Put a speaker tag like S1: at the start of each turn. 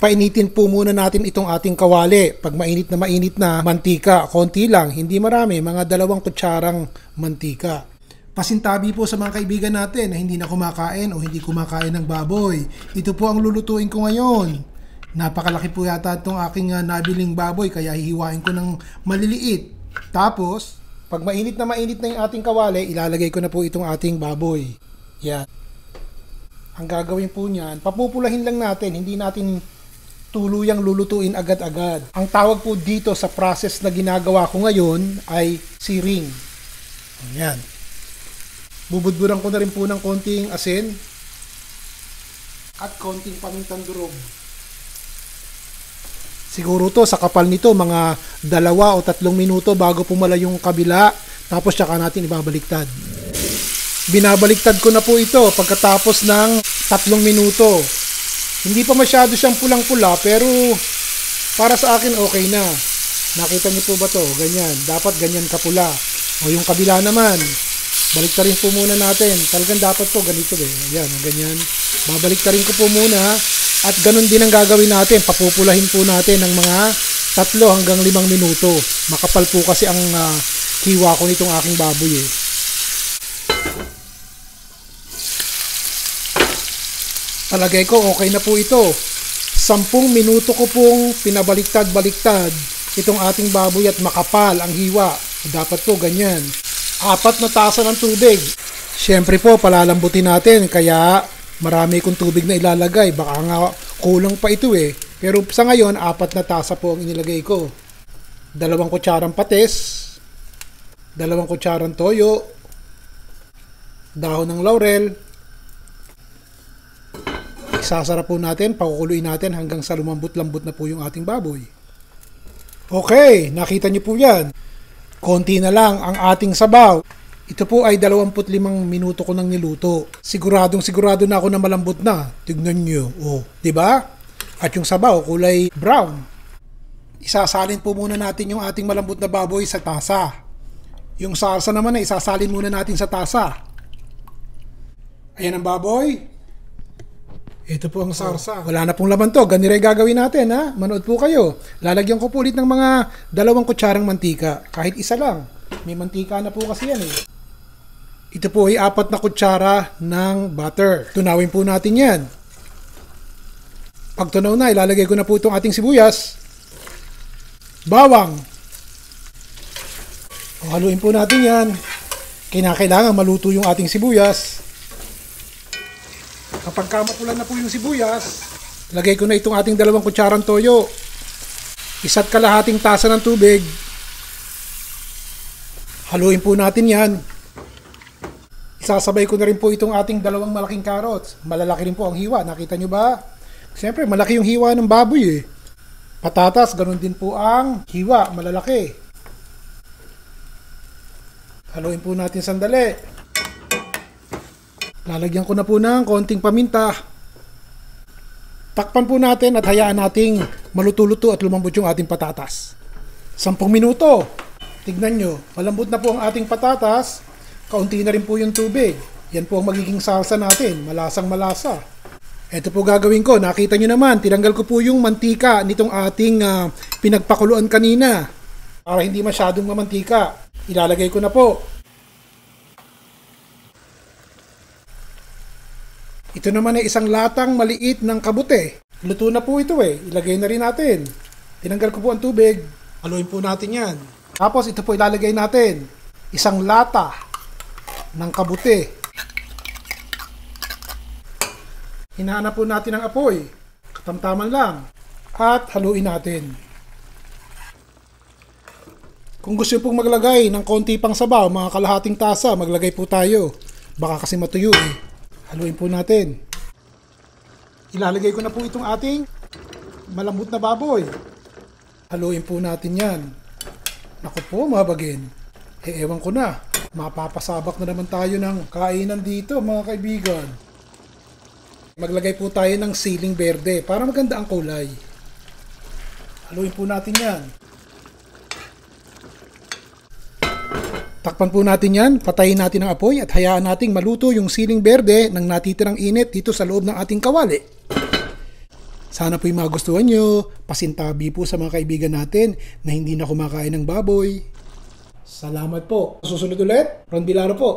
S1: Painitin po muna natin itong ating kawali. Pag mainit na mantika, konti lang, hindi marami, mga 2 kutsarang mantika. Pasintabi po sa mga kaibigan natin na hindi na kumakain o hindi kumakain ng baboy. Ito po ang lulutuin ko ngayon. Napakalaki po yata itong aking nabiling baboy kaya hihiwain ko ng maliliit. Tapos, pag mainit na yung ating kawali, ilalagay ko na po itong ating baboy. Yan. Ang gagawin po niyan, papupulahin lang natin, hindi natin tuluyang lulutuin agad-agad. Ang tawag po dito sa process na ginagawa ko ngayon ay searing. Ayan. Bubudburan ko na rin po ng konting asin at konting pamintang durog. Siguro to sa kapal nito mga 2 o 3 minuto bago pumala yung kabila, tapos tsaka natin ibabaliktad. Binabaliktad ko na po ito pagkatapos ng 3 minuto. Hindi pa masyado siyang pulang-pula pero para sa akin okay na. Nakita niyo po ba to? Ganyan. Dapat ganyan kapula. O yung kabila naman. Baliktarin po muna natin. Talagang dapat po ganito eh. Ayan, ganyan. Babaliktarin ko po muna at ganun din ang gagawin natin. Papupulahin po natin ng mga 3 hanggang 5 minuto. Makapal po kasi ang hiwa ko nitong aking baboy eh. Palagay ko okay na po ito. 10 minuto ko pong pinabaliktad-baliktad itong ating baboy at makapal ang hiwa. Dapat po ganyan. 4 na tasa ng tubig. Siyempre po palalambutin natin kaya marami kong tubig na ilalagay. Baka nga kulang pa ito eh. Pero sa ngayon 4 na tasa po ang inilagay ko. 2 kutsarang patis, 2 kutsarang toyo, dahon ng laurel. Isasara po natin, pakukuluin natin hanggang sa lumambot-lambot na po yung ating baboy. Okay, nakita niyo po yan. Konti na lang ang ating sabaw. Ito po ay 25 minuto ko nang niluto. Siguradong sigurado na ako na malambot na. Tignan niyo. Oh, 'di ba? At yung sabaw kulay brown. Isasalin po muna natin yung ating malambot na baboy sa tasa. Yung salsa naman ay isasalin muna natin sa tasa. Ayan ang baboy. Ito po ang sarsa. Wala na pong laman to. Ganito rin gagawin natin ha. Manood po kayo. Lalagyan ko po ulit ng mga 2 kutsarang mantika. Kahit isa lang. May mantika na po kasi yan eh. Ito po ay 4 na kutsara ng butter. Tunawin po natin yan. Pag tunaw na, ilalagay ko na po itong ating sibuyas. Bawang. Haluin po natin yan. Kinakailangan maluto yung ating sibuyas. Kapag mapulan na po yung sibuyas, lagay ko na itong ating 2 kutsarang toyo. 1 kalahating tasa ng tubig. Haluin po natin yan. Isasabay ko na rin po itong ating 2 malaking carrots. Malalaki rin po ang hiwa. Nakita nyo ba? Siyempre, malaki yung hiwa ng baboy eh. Patatas, ganun din po ang hiwa. Malalaki. Haluin po natin sandali. Lalagyan ko na po ng konting paminta. Takpan po natin at hayaan nating maluto-luto at lumambot yung ating patatas. 10 minuto. Tignan nyo, malambot na po ang ating patatas. Kaunti na rin po yung tubig. Yan po ang magiging salsa natin. Malasang malasa. Ito po gagawin ko. Nakita nyo naman, tinanggal ko po yung mantika nitong ating pinagpakuluan kanina. Para hindi masyadong mamantika. Ilalagay ko na po. Ito naman ay isang latang maliit ng kabute. Luto na po ito eh. Ilagay na rin natin. Tinanggal ko po ang tubig. Haluin po natin yan. Tapos ito po ilalagay natin. Isang lata ng kabute. Hinahanap po natin ang apoy. Katamtaman lang. At haluin natin. Kung gusto pong maglagay ng konti pang sabaw, mga kalahating tasa, maglagay po tayo. Baka kasi matuyo eh. Haluin po natin. Ilalagay ko na po itong ating malambot na baboy. Haluin po natin yan. Naku po mga bagin. Ewan ko na. Mapapasabak na naman tayo ng kainan dito mga kaibigan. Maglagay po tayo ng siling berde para maganda ang kulay. Haluin po natin yan. Takpan po natin yan, patayin natin ang apoy at hayaan nating maluto yung siling berde ng natitirang init dito sa loob ng ating kawali. Sana po yung magustuhan nyo. Pasintabi po sa mga kaibigan natin na hindi na kumakain ng baboy. Salamat po. Susunod ulit, Ron Bilaro po.